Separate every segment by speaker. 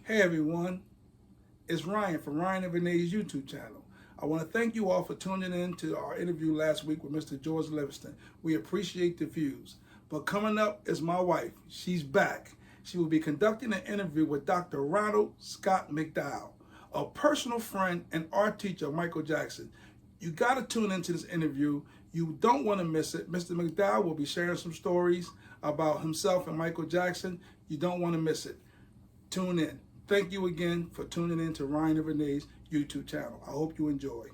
Speaker 1: Hey everyone, it's Ryan from Ryan and Vernay's YouTube channel. I want to thank you all for tuning in to our interview last week with Mr. George Livingston. We appreciate the views. But coming up is my wife. She's back. She will be conducting an interview with Dr. Ronald Scott McDowell, a personal friend and art teacher of Michael Jackson. You got to tune into this interview. You don't want to miss it. Mr. McDowell will be sharing some stories about himself and Michael Jackson. You don't want to miss it. Tune in. Thank you again for tuning in to Ryan and Renee's YouTube channel. I hope you enjoy.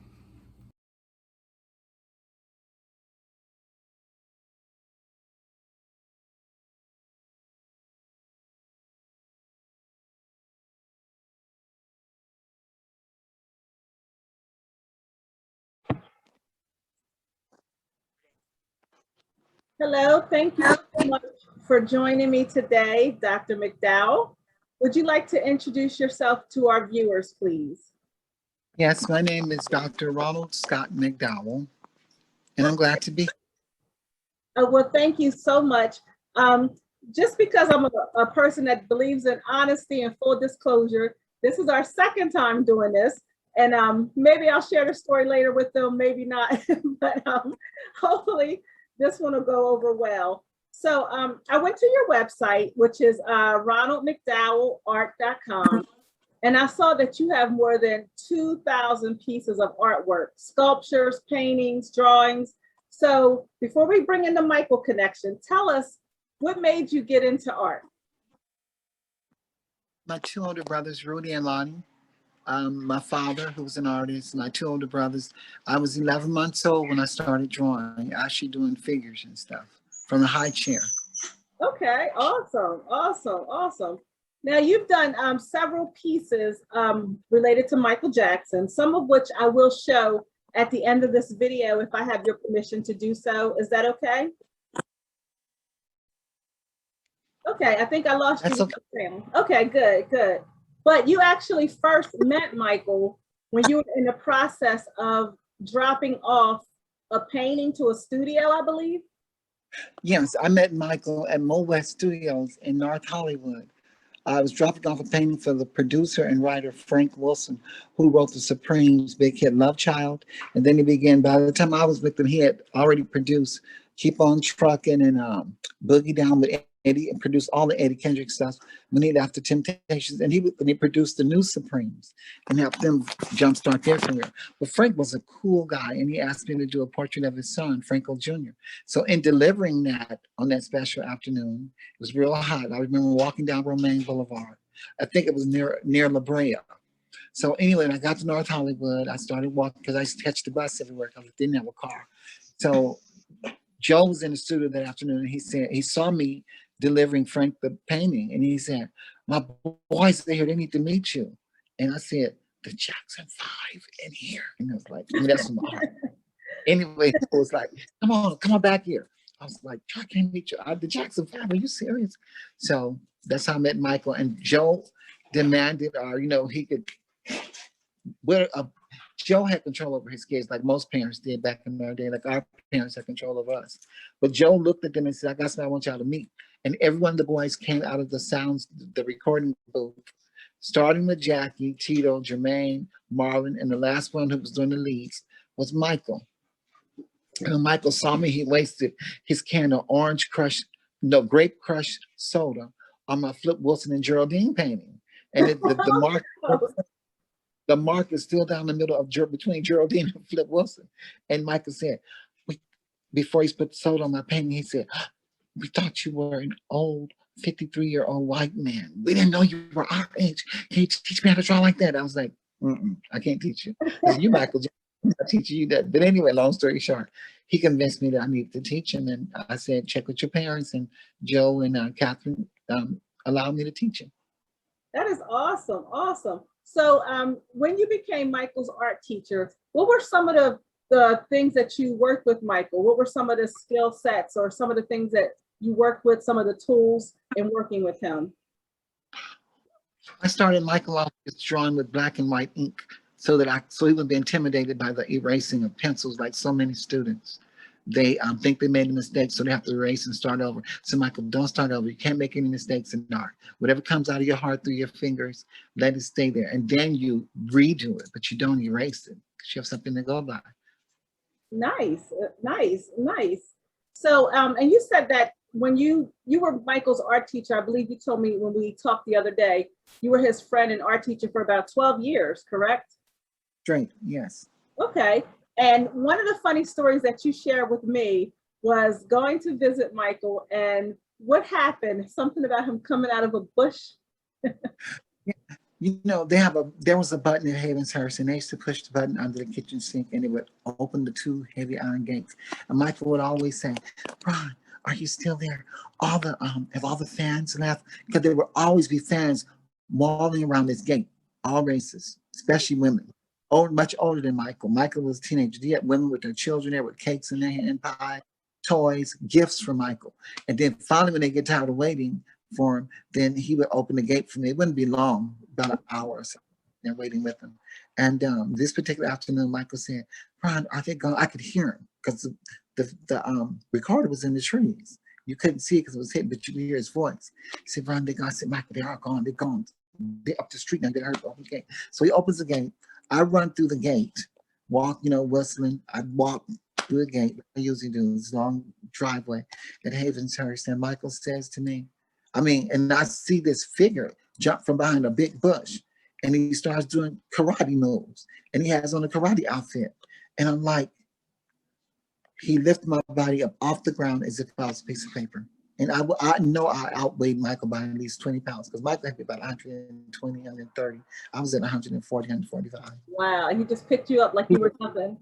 Speaker 2: Hello, thank you so much for joining me today, Dr. McDowell. Would you like to introduce yourself to our viewers, please?
Speaker 3: Yes, my name is Dr. Ronald Scott McDowell, and I'm glad to be here.
Speaker 2: Well, thank you so much. Um, just because I'm a person that believes in honesty and full disclosure, this is our second time doing this. And maybe I'll share the story later with them, maybe not, but hopefully this one will go over well. So I went to your website, which is ronaldmcdowellart.com. And I saw that you have more than 2,000 pieces of artwork, sculptures, paintings, drawings. So before we bring in the Michael connection, tell us what made you get into art?
Speaker 3: My two older brothers, Rudy and Lonnie, my father, who was an artist, my two older brothers. I was 11 months old when I started drawing, actually doing figures and stuff from a high chair.
Speaker 2: Okay, awesome, awesome, awesome. Now you've done several pieces related to Michael Jackson, some of which I will show at the end of this video if I have your permission to do so. Is that okay? Okay, I think I lost
Speaker 3: That's
Speaker 2: you.
Speaker 3: okay.
Speaker 2: Okay, good, good. But you actually first met Michael when you were in the process of dropping off a painting to a studio, I believe.
Speaker 3: Yes, I met Michael at Mo West Studios in North Hollywood. I was dropping off a painting for the producer and writer Frank Wilson, who wrote The Supremes' big hit Love Child. And then he began, by the time I was with him, he had already produced Keep On Truckin' and Boogie Down with Eddie, and produced all the Eddie Kendrick stuff when he left the Temptations. And he produced the new Supremes and helped them jumpstart their career. But Frank was a cool guy, and he asked me to do a portrait of his son, Franco Jr. So in delivering that on that special afternoon, it was real hot. I remember walking down Romaine Boulevard. I think it was near La Brea. So anyway, when I got to North Hollywood, I started walking because I used to catch the bus everywhere because I didn't have a car. So Joe was in the studio that afternoon, and he said he saw me delivering Frank the painting, and he said, "My boys are here. They need to meet you." And I said, "The Jackson Five in here," and I was like, I mean, "That's my heart." Anyway, it was like, come on back here. I was like, I can't meet you. The Jackson Five, are you serious? So that's how I met Michael. And Joe demanded, he could, where Joe had control over his kids, like most parents did back in our day, like our parents had control of us. But Joe looked at them and said, I got somebody I want y'all to meet. And every one of the boys came out of the recording booth, starting with Jackie, Tito, Jermaine, Marlon, and the last one who was doing the leads was Michael. And when Michael saw me, he wasted his can of grape crushed soda on my Flip Wilson and Geraldine painting. And the mark is still down the middle of between Geraldine and Flip Wilson. And Michael said, before he put the soda on my painting, he said, we thought you were an old 53-year-old white man. We didn't know you were our age. Can you teach me how to draw like that? I was like, I can't teach you. You, Michael, I'm not teaching you that. But anyway, long story short, he convinced me that I needed to teach him. And I said, check with your parents. And Joe and Catherine allowed me to teach him.
Speaker 2: That is awesome. Awesome. So when you became Michael's art teacher, what were some of the things that you worked with Michael? What were some of the skill sets or some of the things that you worked with, some of the tools in working with him?
Speaker 3: I started Michael off with drawing with black and white ink so he wouldn't be intimidated by the erasing of pencils like so many students. They think they made a mistake, so they have to erase and start over. So Michael, don't start over. You can't make any mistakes in art. Whatever comes out of your heart through your fingers, let it stay there. And then you redo it, but you don't erase it because you have something to go by.
Speaker 2: Nice, nice. So, and you said that when you were Michael's art teacher, I believe you told me when we talked the other day, you were his friend and art teacher for about 12 years, correct?
Speaker 3: Straight, yes.
Speaker 2: Okay. And one of the funny stories that you shared with me was going to visit Michael, and what happened? Something about him coming out of a bush.
Speaker 3: You know, there was a button in Havenshurst, and they used to push the button under the kitchen sink, and it would open the 2 heavy iron gates. And Michael would always say, "Ron, are you still there? Have all the fans left?" Because there would always be fans walling around this gate, all races, especially women. Much older than Michael. Michael was a teenager. He had women with their children there with cakes in their hand, pie, toys, gifts for Michael. And then finally, when they get tired of waiting for him, then he would open the gate for me. It wouldn't be long, about an hour or so. They're waiting with him. And this particular afternoon, Michael said, "Ron, are they gone?" I could hear him because the recorder was in the trees. You couldn't see it because it was hidden, but you could hear his voice. He said, "Ron, they're gone." I said, "Michael, they are gone. They're gone. They're up the street now. They heard the open gate." So he opens the gate. I run through the gate, walk, whistling. I walk through the gate. I usually do this long driveway at Havenshurst. And Michael says to me, and I see this figure jump from behind a big bush, and he starts doing karate moves, and he has on a karate outfit. And I'm like, he lifted my body up off the ground as if I was a piece of paper. And I know I outweighed Michael by at least 20 pounds because Michael had to be about 120, 130. I was at 140, 145.
Speaker 2: Wow, and he just picked you up like you were nothing.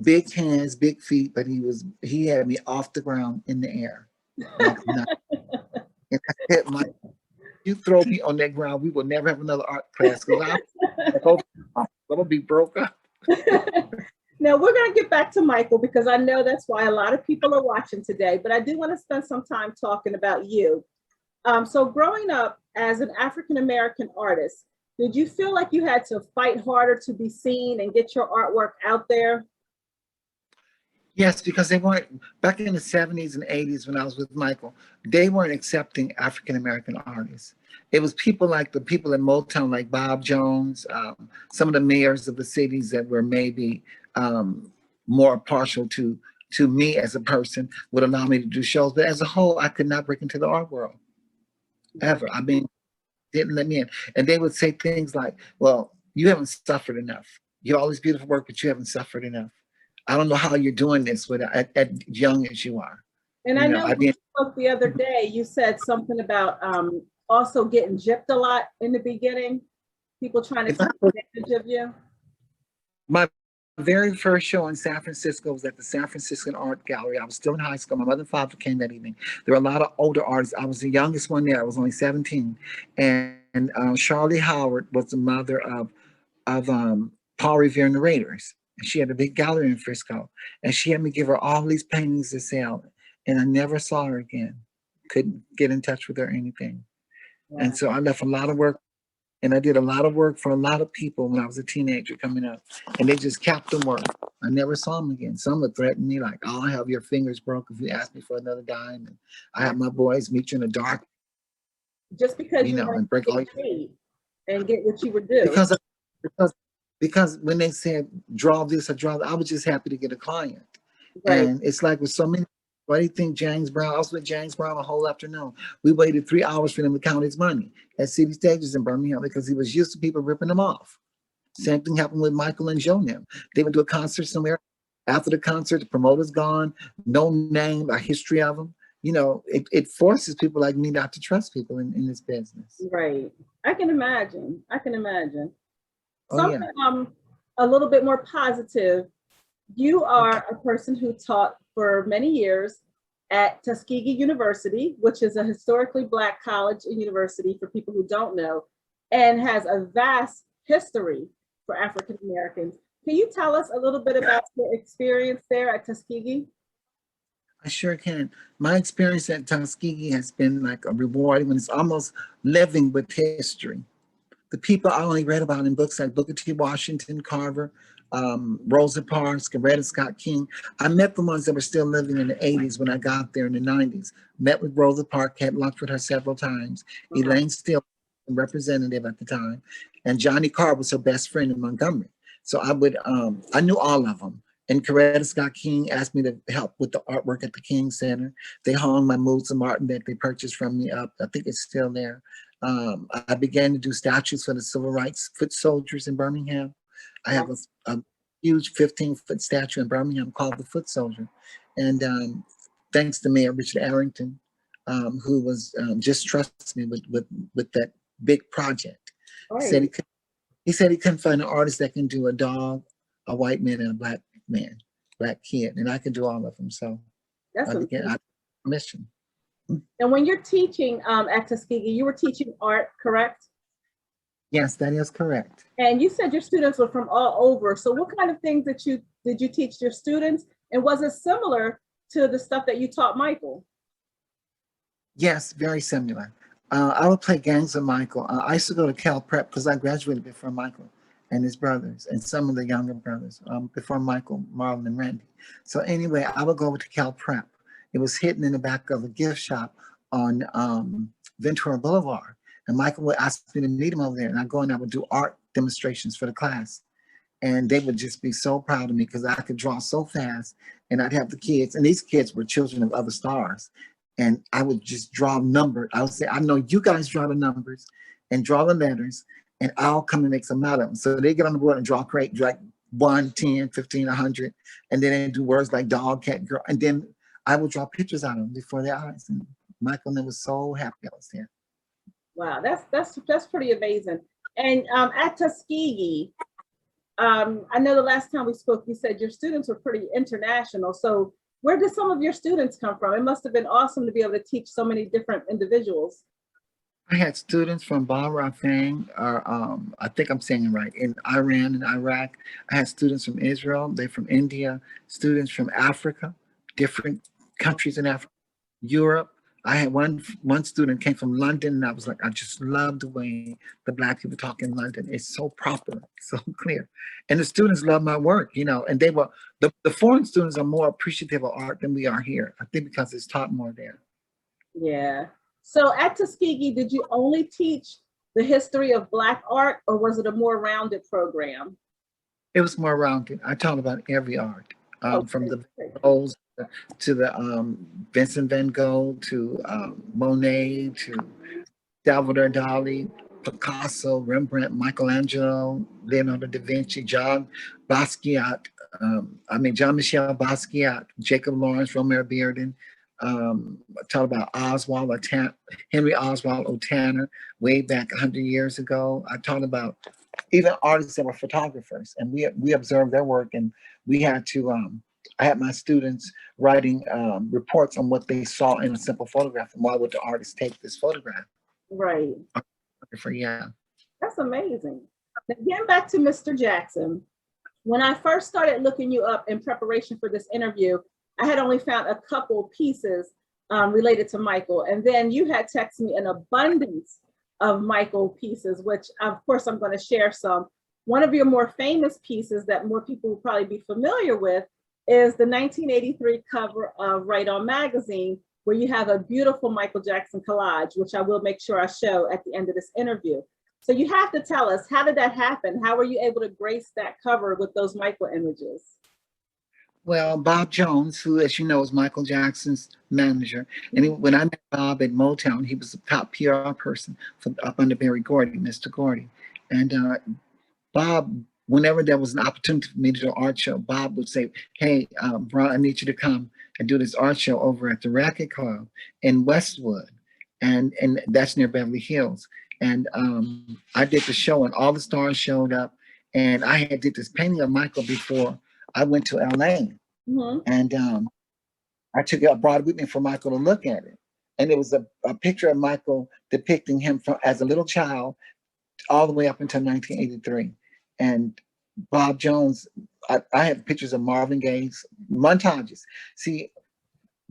Speaker 3: Big hands, big feet, but he had me off the ground in the air. Like and I said, "Michael, you throw me on that ground, we will never have another art class because I'm gonna be broke up."
Speaker 2: Now we're going to get back to Michael because I know that's why a lot of people are watching today, but I do want to spend some time talking about you. So growing up as an African-American artist, did you feel like you had to fight harder to be seen and get your artwork out there?
Speaker 3: Yes, because they weren't, back in the 70s and 80s when I was with Michael, they weren't accepting African-American artists. It was people like the people in Motown, like Bob Jones, some of the mayors of the cities that were maybe more partial to me as a person would allow me to do shows. But as a whole, I could not break into the art world, ever. Didn't let me in. And they would say things like, "Well, you haven't suffered enough. You have all this beautiful work, but you haven't suffered enough. I don't know how you're doing this at young as you are."
Speaker 2: And I know we spoke the other day, you said something about also getting gypped a lot in the beginning, people trying to take advantage of you.
Speaker 3: My very first show in San Francisco was at the San Francisco Art Gallery. I was still in high school. My mother and father came that evening. There were a lot of older artists. I was the youngest one there. I was only 17. And Charlie Howard was the mother of Paul Revere and the Raiders. And she had a big gallery in Frisco. And she had me give her all these paintings to sell. And I never saw her again. Couldn't get in touch with her or anything. Wow. And so I left a lot of work. And I did a lot of work for a lot of people when I was a teenager coming up. And they just kept them work. I never saw them again. Some would threaten me like, "I'll have your fingers broke if you ask me for another dime. And I have my boys meet you in the dark."
Speaker 2: Just because you know, and break all and get what you would do.
Speaker 3: Because when they said draw this or draw that, I was just happy to get a client. Right. And it's like with so many, why do you think James Brown? I was with James Brown a whole afternoon. We waited 3 hours for him to count his money at City Stages in Birmingham because he was used to people ripping him off. Same thing happened with Michael and Jonim. They went to a concert somewhere. After the concert, the promoter's gone, no name, a history of them. You know, it forces people like me not to trust people in this business.
Speaker 2: Right. I can imagine. Something a little bit more positive. You are a person who taught for many years at Tuskegee University, which is a historically Black college and university for people who don't know, and has a vast history for African Americans. Can you tell us a little bit about your experience there at Tuskegee?
Speaker 3: I sure can. My experience at Tuskegee has been like a rewarding when it's almost living with history. The people I only read about in books like Booker T. Washington, Carver, Rosa Parks, Coretta Scott King. I met the ones that were still living in the 80s when I got there in the 90s. Met with Rosa Parks, had lunch with her several times.
Speaker 2: Uh-huh.
Speaker 3: Elaine Steele, representative at the time, and Johnny Carr was her best friend in Montgomery. So I knew all of them. And Coretta Scott King asked me to help with the artwork at the King Center. They hung my Moods of Martin that they purchased from me up. I think it's still there. I began to do statues for the civil rights foot soldiers in Birmingham. I have a huge 15-foot statue in Birmingham called the Foot Soldier. And thanks to Mayor Richard Arrington, who was just trusts me with that big project.
Speaker 2: Right.
Speaker 3: He said he couldn't find an artist that can do a dog, a white man, and a black man, black kid, and I can do all of them. So
Speaker 2: That's
Speaker 3: I began mission.
Speaker 2: And when you're teaching at Tuskegee, you were teaching art, correct?
Speaker 3: Yes, that is correct.
Speaker 2: And you said your students were from all over. So what kind of things did you teach your students? And was it similar to the stuff that you taught Michael?
Speaker 3: Yes, very similar. I would play games with Michael. I used to go to Cal Prep because I graduated before Michael and his brothers and some of the younger brothers before Michael, Marlon, and Randy. So anyway, I would go over to Cal Prep. It was hidden in the back of a gift shop on Ventura Boulevard. And Michael would ask me to meet him over there. And I'd go and I would do art demonstrations for the class. And they would just be so proud of me because I could draw so fast. And I'd have the kids, and these kids were children of other stars. And I would just draw numbers. I would say, I know you guys draw the numbers and draw the letters, and I'll come and make some out of them. So they get on the board and draw like 1, 10, 15, 100. And then they do words like dog, cat, girl. And then I would draw pictures out of them before their eyes. And Michael and them was so happy I was there.
Speaker 2: Wow, that's pretty amazing. And at Tuskegee, I know the last time we spoke, you said your students were pretty international. So where did some of your students come from? It must have been awesome to be able to teach so many different individuals.
Speaker 3: I had students from Bahrain, or I think I'm saying it right, in Iran and Iraq. I had students from Israel, they're from India, students from Africa, different countries in Africa, Europe. I had one student came from London, and I was like, I just love the way the Black people talk in London. It's so proper, so clear. And the students love my work, and they were, the foreign students are more appreciative of art than we are here. I think because it's taught more there.
Speaker 2: Yeah. So at Tuskegee, did you only teach the history of Black art, or was it a more rounded program?
Speaker 3: It was more rounded. I taught about every art, from the Goes to the Vincent van Gogh, to Monet, to Salvador Dali, Picasso, Rembrandt, Michelangelo, Leonardo da Vinci, John Basquiat, Jean-Michel Basquiat, Jacob Lawrence, Romare Bearden. I taught about Henry Oswald O'Tanner way back 100 years ago. I taught about even artists that were photographers, and we observed their work, and we had to I had my students writing reports on what they saw in a simple photograph, and why would the artist take this photograph.
Speaker 2: Right.
Speaker 3: Yeah.
Speaker 2: That's amazing. Now, getting back to Mr. Jackson, when I first started looking you up in preparation for this interview, I had only found a couple pieces related to Michael. And then you had texted me an abundance of Michael pieces, which of course I'm going to share some. One of your more famous pieces that more people will probably be familiar with is the 1983 cover of Right On magazine, where you have a beautiful Michael Jackson collage, which I will make sure I show at the end of this interview. So you have to tell us, how did that happen? How were you able to grace that cover with those Michael images?
Speaker 3: Well, Bob Jones, who, as you know, is Michael Jackson's manager. And when I met Bob at Motown, he was the top PR person up under Berry Gordy, Mr. Gordy. And Bob, whenever there was an opportunity for me to do an art show, Bob would say, hey, Ron, I need you to come and do this art show over at the Racket Club in Westwood. And that's near Beverly Hills. And I did the show, and all the stars showed up. And I had did this painting of Michael before I went to LA.
Speaker 2: Mm-hmm.
Speaker 3: And I brought it with me for Michael to look at it. And it was a picture of Michael depicting him as a little child all the way up until 1983. And Bob Jones, I have pictures of Marvin Gaye's montages. See,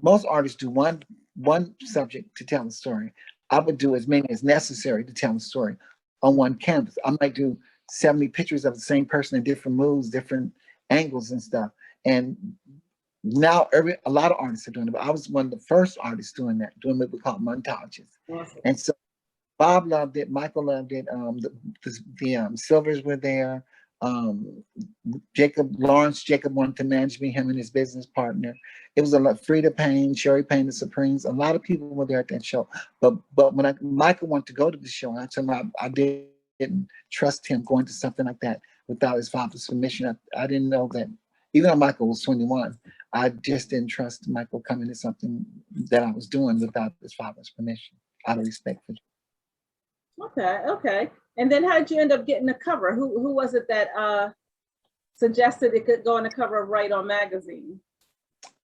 Speaker 3: most artists do one subject to tell the story. I would do as many as necessary to tell the story on one canvas. I might do 70 pictures of the same person in different moods, different angles and stuff. And now a lot of artists are doing it, but I was one of the first artists doing that, doing what we call montages.
Speaker 2: Awesome.
Speaker 3: And so Bob loved it, Michael loved it, the Silvers were there. Lawrence Jacob wanted to manage me, him and his business partner. It was a lot. Frida Payne, Sherry Payne, the Supremes. A lot of people were there at that show. But when Michael wanted to go to the show, and I told him I didn't trust him going to something like that without his father's permission. I didn't know that. Even though Michael was 21, I just didn't trust Michael coming to something that I was doing without his father's permission, out of respect for him.
Speaker 2: Okay. And then how did you end up getting the cover? Who was it that suggested it could go on the cover of Right On magazine?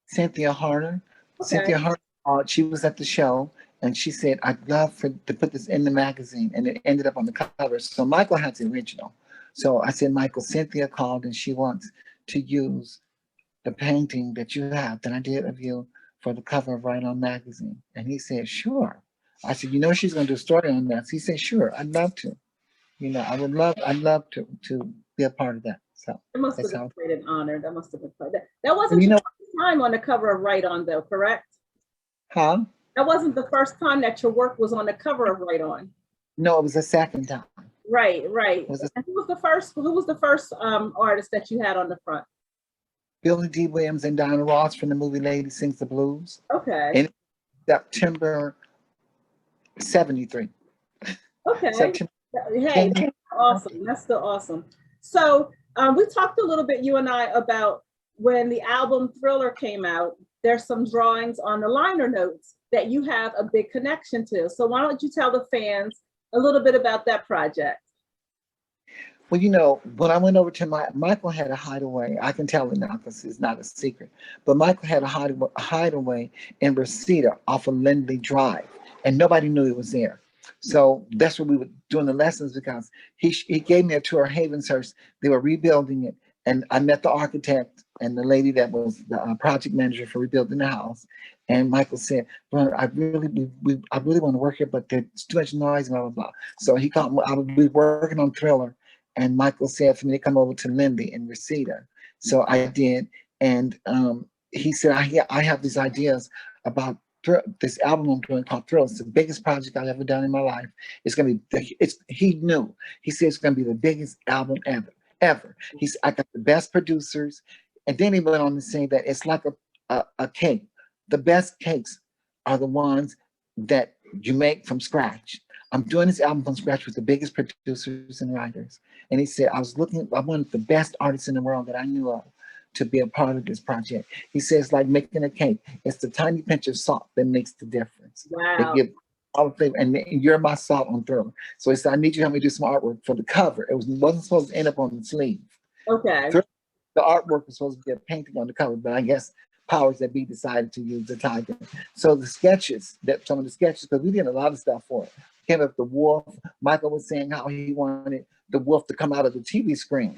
Speaker 3: Cynthia Harder.
Speaker 2: Okay.
Speaker 3: Cynthia Harder, she was at the show and she said, I'd love to put this in the magazine, and it ended up on the cover. So Michael has the original. So I said, Michael, Cynthia called and she wants to use the painting that you have, that I did of you, for the cover of Right On magazine. And he said, sure. I said, she's going to do a story on that. So he said, sure, I'd love to. I'd love to be a part of that. So
Speaker 2: it must have been quite an honor. That must have been quite that wasn't your first time on the cover of Right On, though, correct?
Speaker 3: Huh?
Speaker 2: That wasn't the first time that your work was on the cover of Right On.
Speaker 3: No, it was the second time.
Speaker 2: Right. And who was the first artist that you had on the front?
Speaker 3: Billy D. Williams and Diana Ross from the movie Lady Sings the Blues.
Speaker 2: Okay.
Speaker 3: In September 73.
Speaker 2: Okay.
Speaker 3: September.
Speaker 2: Hey, that's awesome. That's still awesome. So we talked a little bit, you and I, about when the album Thriller came out. There's some drawings on the liner notes that you have a big connection to. So why don't you tell the fans a little bit about that project?
Speaker 3: Well, when I went over to Michael had a hideaway. I can tell it now because it's not a secret. But Michael had a hideaway in Reseda off of Lindley Drive, and nobody knew he was there. So that's where we were doing the lessons, because he gave me a tour of Havenshurst. They were rebuilding it, and I met the architect and the lady that was the project manager for rebuilding the house. And Michael said, "Well, I really want to work here, but there's too much noise, blah blah blah." So he called. I would be working on Thriller. And Michael said for me to come over to Lindy in Reseda. So I did. And he said, I have these ideas about this album I'm doing called Thrill. It's the biggest project I've ever done in my life. It's going to be, he knew. He said it's going to be the biggest album ever. I got the best producers. And then he went on to say that it's like a cake. The best cakes are the ones that you make from scratch. I'm doing this album from scratch with the biggest producers and writers. And he said, I wanted the best artists in the world that I knew of to be a part of this project. He says, like making a cake. It's the tiny pinch of salt that makes the difference.
Speaker 2: Wow.
Speaker 3: They give all the flavor, and you're my salt on Thriller. So he said, I need you to help me do some artwork for the cover. It wasn't supposed to end up on the sleeve.
Speaker 2: Okay.
Speaker 3: The artwork was supposed to be a painting on the cover, but I guess powers that be decided to use the tiger. So some of the sketches, because we did a lot of stuff for it. Came up with the wolf. Michael was saying how he wanted the wolf to come out of the TV screen.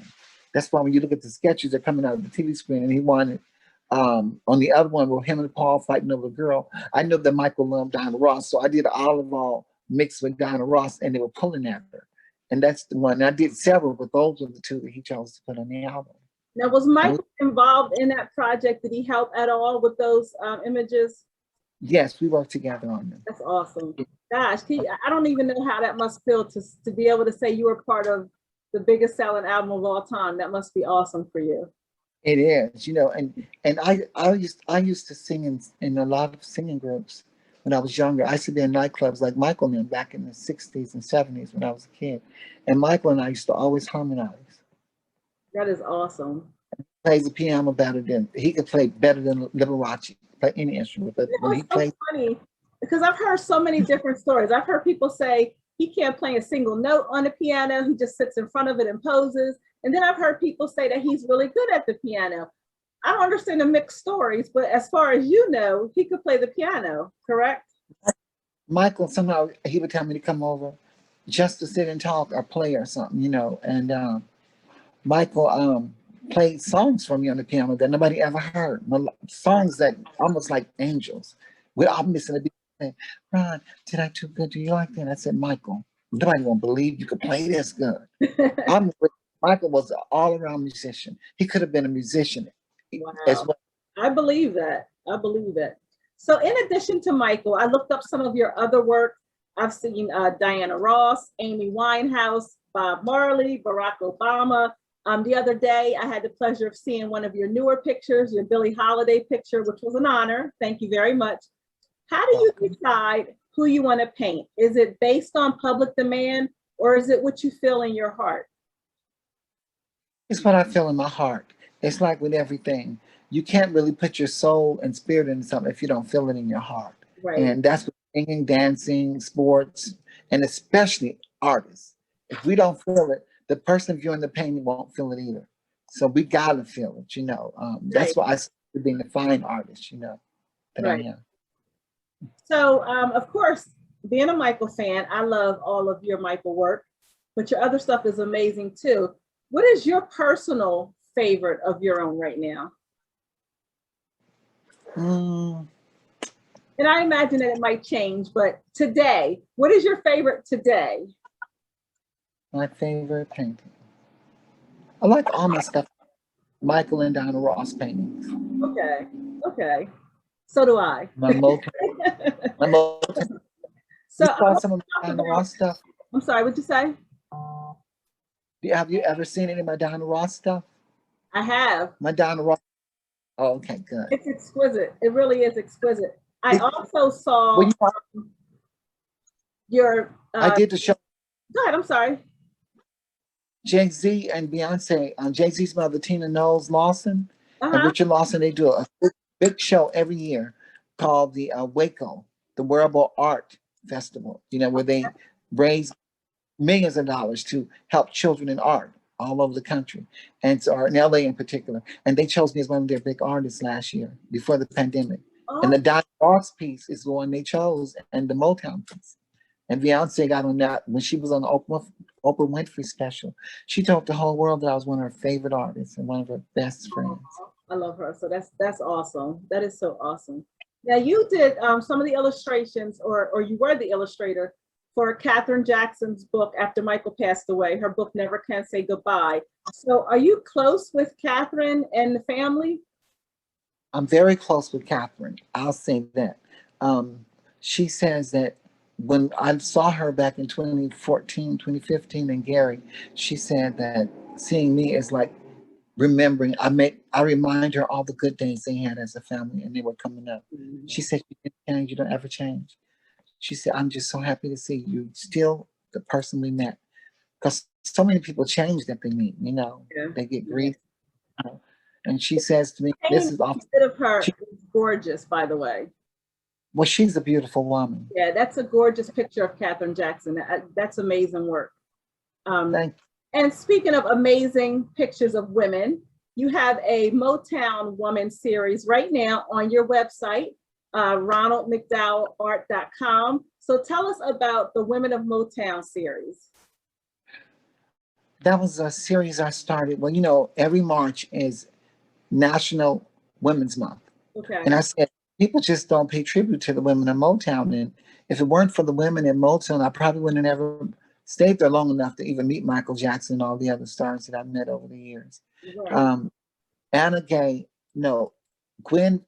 Speaker 3: That's why when you look at the sketches, they're coming out of the TV screen. And he wanted, on the other one, with him and Paul fighting over a girl, I knew that Michael loved Diana Ross. So I did Olive Oil mixed with Diana Ross, and they were pulling at her. And that's the one. And I did several, but those were the two that he chose to put on the album.
Speaker 2: Now, was Michael involved in that project? Did he help at all with those images?
Speaker 3: Yes, we worked together on them.
Speaker 2: That's awesome. Gosh, I don't even know how that must feel to be able to say you were part of the biggest selling album of all time. That must be awesome for you.
Speaker 3: It is, and I used to sing in a lot of singing groups when I was younger. I used to be in nightclubs like Michael and back in the 60s and 70s when I was a kid. And Michael and I used to always harmonize.
Speaker 2: That is awesome.
Speaker 3: He plays the piano better than, he could play better than Liberace, play any instrument. But when he plays, so
Speaker 2: funny, because I've heard so many different stories. I've heard people say he can't play a single note on the piano. He just sits in front of it and poses. And then I've heard people say that he's really good at the piano. I don't understand the mixed stories, but as far as you know, he could play the piano, correct?
Speaker 3: Michael, somehow he would tell me to come over just to sit and talk or play or something, And Michael played songs for me on the piano that nobody ever heard. Songs that almost like angels. We're all missing a beat. Ron, did I do good? Do you like that? I said, Michael, nobody won't believe you could play this good. Michael was an all-around musician. He could have been a musician as
Speaker 2: Wow.
Speaker 3: well.
Speaker 2: I believe that. I believe that. So in addition to Michael, I looked up some of your other work. I've seen Diana Ross, Amy Winehouse, Bob Marley, Barack Obama. The other day, I had the pleasure of seeing one of your newer pictures, your Billie Holiday picture, which was an honor. Thank you very much. How do you decide who you want to paint? Is it based on public demand, or is it what you feel in your heart?
Speaker 3: It's what I feel in my heart. It's like with everything. You can't really put your soul and spirit into something if you don't feel it in your heart.
Speaker 2: Right.
Speaker 3: And that's with singing, dancing, sports, and especially artists. If we don't feel it, the person viewing the painting won't feel it either. So we gotta feel it, you know. That's why I started being a fine artist, you know, that I am.
Speaker 2: So, of course, being a Michael fan, I love all of your Michael work, but your other stuff is amazing too. What is your personal favorite of your own right now? And I imagine that it might change, but today, what is your favorite today?
Speaker 3: My favorite painting. I like all my stuff. Michael and Diana Ross paintings.
Speaker 2: Okay, okay. So do I.
Speaker 3: My Motown.
Speaker 2: So
Speaker 3: you saw some of my Diana Ross stuff?
Speaker 2: I'm sorry, what'd you say?
Speaker 3: Have you ever seen any of my Diana Ross stuff?
Speaker 2: I have.
Speaker 3: My Diana Ross. Oh, okay, good.
Speaker 2: It's exquisite. It really is exquisite. I also saw your.
Speaker 3: I did the show.
Speaker 2: Go ahead. I'm sorry.
Speaker 3: Jay-Z and Beyonce. Jay-Z's mother, Tina Knowles Lawson, and Richard Lawson. They do a big show every year called the Waco, the Wearable Art Festival. You know, where they raise millions of dollars to help children in art all over the country, and so in LA in particular. And they chose me as one of their big artists last year before the pandemic. And the Diana Ross piece is the one they chose, and the Motown piece. And Beyonce got on that when she was on the Oprah Winfrey special. She told the whole world that I was one of her favorite artists and one of her best friends.
Speaker 2: I love her. So that's awesome. That is so awesome. Now you did some of the illustrations, or you were the illustrator for Katherine Jackson's book after Michael passed away. Her book Never Can Say Goodbye. So are you close with Katherine and the family?
Speaker 3: I'm very close with Katherine. I'll say that. She says that when I saw her back in 2014, 2015 in Gary, she said that seeing me is like remembering. I remind her all the good days they had as a family, and they were coming up. Mm-hmm. She said, "You didn't change. You don't ever change." She said, "I'm just so happy to see you still the person we met, because so many people change that they meet. You know, they get grief." And she says to me, "This is off."
Speaker 2: Bit of her is gorgeous, by the way.
Speaker 3: Well, she's a beautiful woman.
Speaker 2: Yeah, that's a gorgeous picture of Katherine Jackson. That's amazing work.
Speaker 3: Thank you.
Speaker 2: And speaking of amazing pictures of women, you have a Motown Woman series right now on your website, ronaldmcdowellart.com. So tell us about the Women of Motown series.
Speaker 3: That was a series I started. Well, you know, every March is National Women's Month.
Speaker 2: Okay.
Speaker 3: And I said, people just don't pay tribute to the women in Motown. And if it weren't for the women in Motown, I probably wouldn't have ever stayed there long enough to even meet Michael Jackson and all the other stars that I've met over the years. Right. Gwen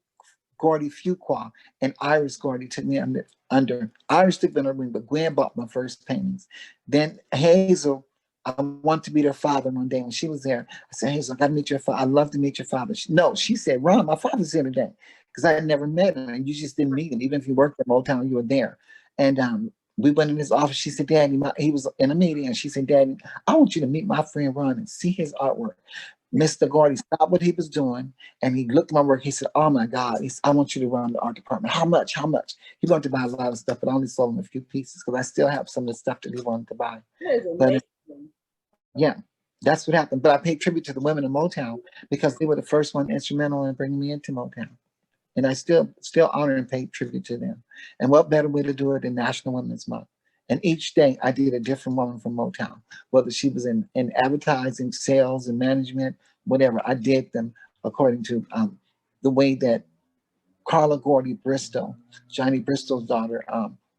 Speaker 3: Gordy Fuqua and Iris Gordy took me under. Iris took me under wing, but Gwen bought my first paintings. Then Hazel, I want to meet her father one day when she was there. I said, "Hazel, I got to meet your father. I'd love to meet your father." She said, "Ron, my father's here today," because I had never met him, and you just didn't meet him. Even if you worked at Motown, you were there. And we went in his office. She said, "Daddy," he was in a meeting, and she said, "Daddy, I want you to meet my friend Ron and see his artwork." Mr. Gordy stopped what he was doing, and he looked at my work. He said, "Oh my God, I want you to run the art department." "How much? How much?" He wanted to buy a lot of stuff, but I only sold him a few pieces because I still have some of the stuff that he wanted to buy. But yeah, that's what happened. But I paid tribute to the women in Motown because they were the first one instrumental in bringing me into Motown. And I still honor and pay tribute to them. And what better way to do it than National Women's Month? And each day I did a different woman from Motown, whether she was in advertising, sales, and management, whatever. I did them according to the way that Carla Gordy Bristol, Johnny Bristol's daughter,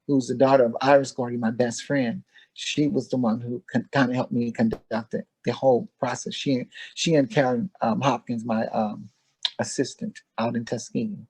Speaker 3: who's the daughter of Iris Gordy, my best friend, She was the one who kind of helped me conduct the whole process. She and Karen Hopkins, my assistant out in Tuskegee.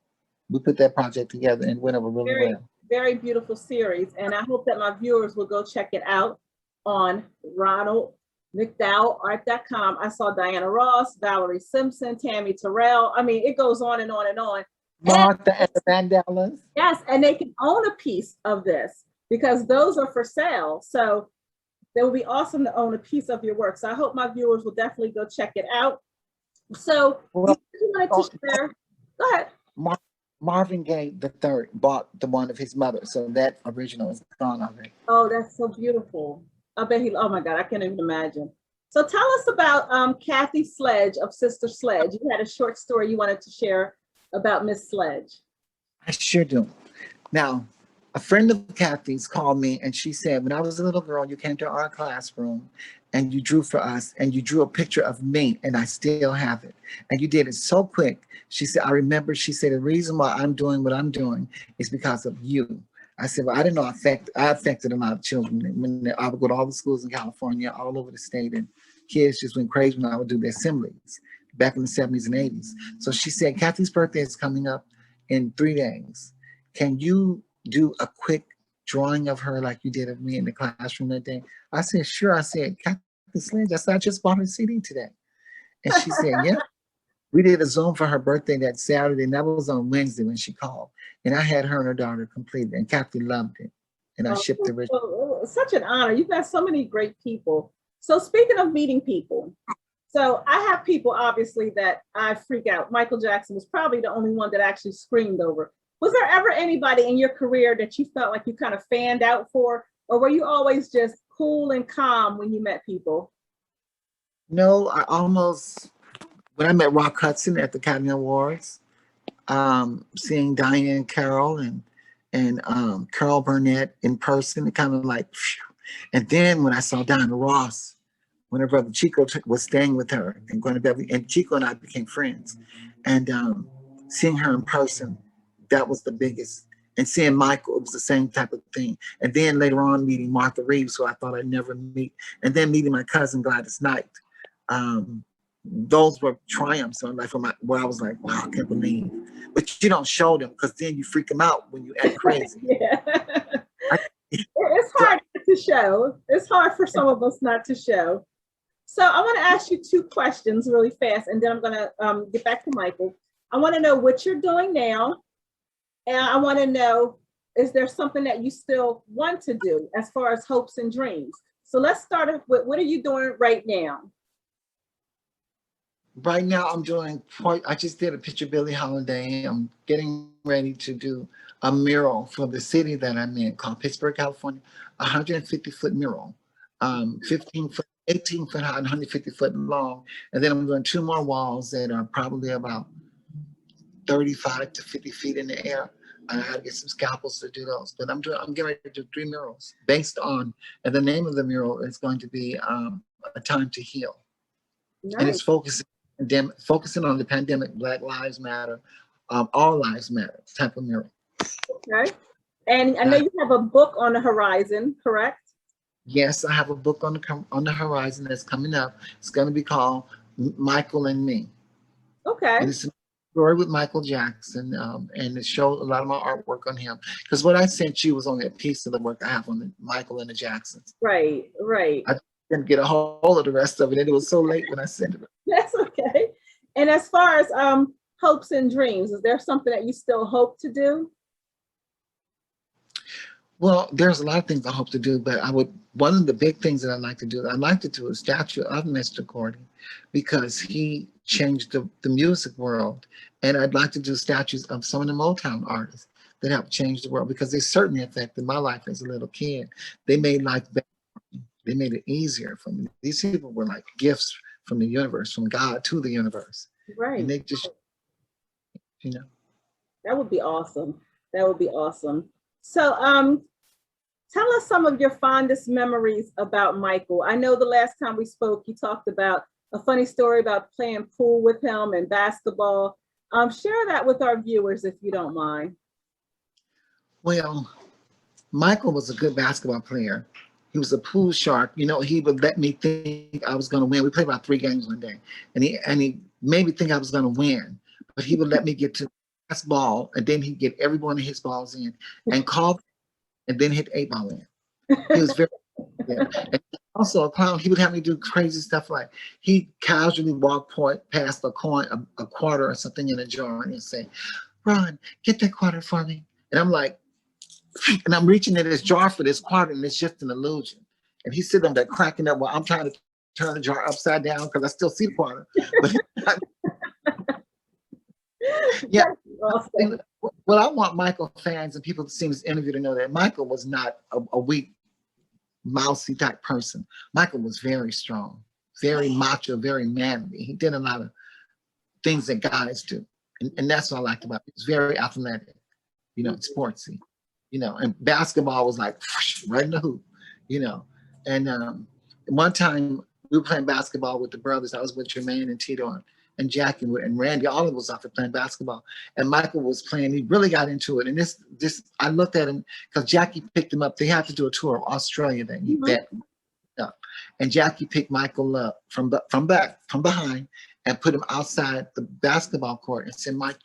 Speaker 3: We put that project together and went over really
Speaker 2: Very,
Speaker 3: well.
Speaker 2: very beautiful series. And I hope that my viewers will go check it out on Ronald McDowell.art.com. I saw Diana Ross, Valerie Simpson, Tammy Terrell. I mean, it goes on and on and on.
Speaker 3: Martha and the Vandellas.
Speaker 2: Yes, and they can own a piece of this because those are for sale. So it would be awesome to own a piece of your work. So I hope my viewers will definitely go check it out. So
Speaker 3: Well,
Speaker 2: you wanted to share, go ahead.
Speaker 3: Marvin Gaye III bought the one of his mother, so that original is gone already.
Speaker 2: Oh, that's so beautiful. I bet oh my God, I can't even imagine. So tell us about Kathy Sledge of Sister Sledge. You had a short story you wanted to share about Miss Sledge.
Speaker 3: I sure do. Now, a friend of Kathy's called me and she said, when I was a little girl, you came to our classroom and you drew for us and you drew a picture of me and I still have it. And you did it so quick. She said, I remember, she said, the reason why I'm doing what I'm doing is because of you. I said, well, I didn't know I affected a lot of children. When I would go to all the schools in California, all over the state, and kids just went crazy when I would do the assemblies back in the 70s and 80s. So she said, Kathy's birthday is coming up in 3 days. Can you do a quick drawing of her like you did of me in the classroom that day? I said, sure. I said, Kathy Sledge, I just bought her CD today. And she said, yeah. We did a Zoom for her birthday that Saturday, and that was on Wednesday when she called. And I had her and her daughter completed, and Kathy loved it. And I shipped the original.
Speaker 2: Such an honor. You've got so many great people. So speaking of meeting people, so I have people obviously that I freak out. Michael Jackson was probably the only one that actually screamed over. Was there ever anybody in your career that you felt like you kind of fanned out for, or were you always just cool and calm when you met people?
Speaker 3: No, when I met Rock Hudson at the Academy Awards, seeing Diane Carroll and Carol Burnett in person, it kind of like, phew. And then when I saw Diana Ross, when her brother Chico was staying with her and going to Beverly, and Chico and I became friends. And seeing her in person, that was the biggest. And seeing Michael, it was the same type of thing. And then later on meeting Martha Reeves, who I thought I'd never meet. And then meeting my cousin Gladys Knight. Those were triumphs in life where I was like, wow, I can't believe. But you don't show them because then you freak them out when you act crazy.
Speaker 2: Yeah. It's hard not to show. It's hard for some of us not to show. So I want to ask you 2 questions really fast, and then I'm going to get back to Michael. I want to know what you're doing now, and I want to know, is there something that you still want to do as far as hopes and dreams? So let's start with, what are you doing right now?
Speaker 3: Right now, I just did a picture of Billie Holiday. I'm getting ready to do a mural for the city that I'm in called Pittsburgh, California, 150-foot mural, 15 foot, 18 foot high, and 150 foot long. And then I'm doing 2 more walls that are probably about 35 to 50 feet in the air. I had to get some scalpels to do those, but I'm getting ready to do 3 murals based on, and the name of the mural is going to be A Time to Heal. Nice. And it's focusing on the pandemic, Black Lives Matter, all lives matter type of mural. Okay.
Speaker 2: And I know you have a book on the horizon, correct?
Speaker 3: Yes, I have a book on the horizon that's coming up. It's going to be called Michael and Me.
Speaker 2: Okay.
Speaker 3: And it's a story with Michael Jackson, and it shows a lot of my artwork on him. Because what I sent you was only a piece of the work I have on Michael and the Jacksons.
Speaker 2: Right, right.
Speaker 3: I didn't get a hold of the rest of it, and it was so late when I sent it.
Speaker 2: That's okay. And as far as hopes and dreams, is there something that you still hope to do?
Speaker 3: Well, there's a lot of things I hope to do, but one of the big things that I'd like to do a statue of Mr. Cordy, because he changed the music world. And I'd like to do statues of some of the Motown artists that helped change the world, because they certainly affected my life as a little kid. They made life better. They made it easier for me. These people were like gifts from the universe, from God to the universe.
Speaker 2: Right.
Speaker 3: And they just,
Speaker 2: That would be awesome. That would be awesome. So tell us some of your fondest memories about Michael. I know the last time we spoke, you talked about a funny story about playing pool with him and basketball. Share that with our viewers if you don't mind.
Speaker 3: Well, Michael was a good basketball player. He was a pool shark. You know, he would let me think I was going to win. We played about 3 games one day, and he made me think I was going to win. But he would let me get to the last ball, and then he'd get every one of his balls in and call, and then hit 8 ball in. He was very yeah. And also a clown. He would have me do crazy stuff like he casually walk past a coin, a quarter or something in a jar, and say, "Ron, get that quarter for me." And I'm like, and I'm reaching in this jar for this quarter, and it's just an illusion. And he's sitting there cracking up while I'm trying to turn the jar upside down because I still see the quarter. But yeah.
Speaker 2: Awesome.
Speaker 3: Well, I want Michael fans and people to see this interview to know that Michael was not a weak, mousy type person. Michael was very strong, very macho, very manly. He did a lot of things that guys do. And that's what I liked about him. He was very athletic, you know, sportsy, you know, and basketball was like right in the hoop, you know. And one time we were playing basketball with the brothers. I was with Jermaine and Tito and Jackie and Randy. All of us out there playing basketball. And Michael was playing. He really got into it. And this I looked at him because Jackie picked him up. They had to do a tour of Australia then. He bet up. And Jackie picked Michael up from behind and put him outside the basketball court and said, "Mike,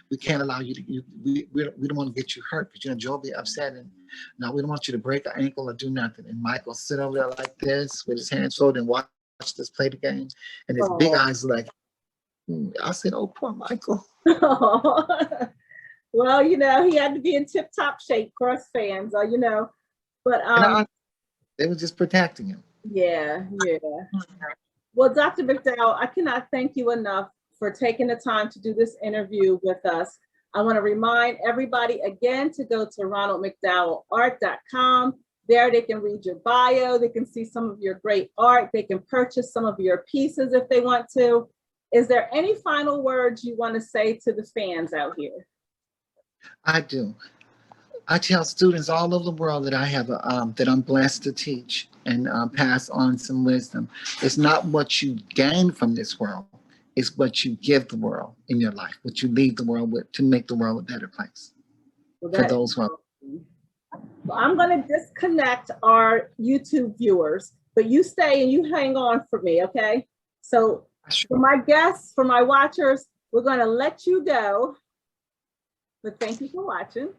Speaker 3: we can't allow you to, we don't want to get you hurt because, you know, Joe will be upset. And no, we don't want you to break an ankle or do nothing." And Michael sit over there like this with his hands folded and watch us play the game. And his big eyes like, I said, "Oh, poor Michael."
Speaker 2: Well, you know, he had to be in tip-top shape for us fans, you know. But
Speaker 3: they were just protecting him.
Speaker 2: Yeah. Well, Dr. McDowell, I cannot thank you enough for taking the time to do this interview with us. I want to remind everybody again to go to ronaldmcdowellart.com. There they can read your bio, they can see some of your great art, they can purchase some of your pieces if they want to. Is there any final words you want to say to the fans out here?
Speaker 3: I do. I tell students all over the world that I have that I'm blessed to teach and pass on some wisdom. It's not what you gain from this world, it's what you give the world in your life, what you leave the world with to make the world a better place for those who are.
Speaker 2: Well, I'm going to disconnect our YouTube viewers, but you stay and you hang on for me, okay? So for my guests, for my watchers, we're going to let you go. But thank you for watching.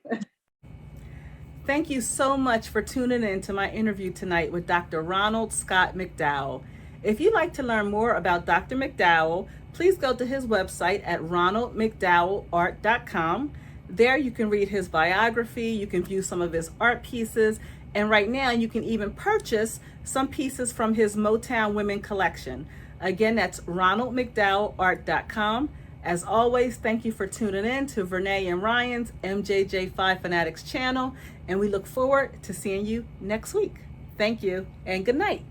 Speaker 2: Thank you so much for tuning in to my interview tonight with Dr. Ronald Scott McDowell. If you'd like to learn more about Dr. McDowell, please go to his website at ronaldmcdowellart.com. There you can read his biography, you can view some of his art pieces, and right now you can even purchase some pieces from his Motown Women collection. Again, that's ronaldmcdowellart.com. As always, thank you for tuning in to Vernay and Ryan's MJJ5 Fanatics channel, and we look forward to seeing you next week. Thank you, and good night.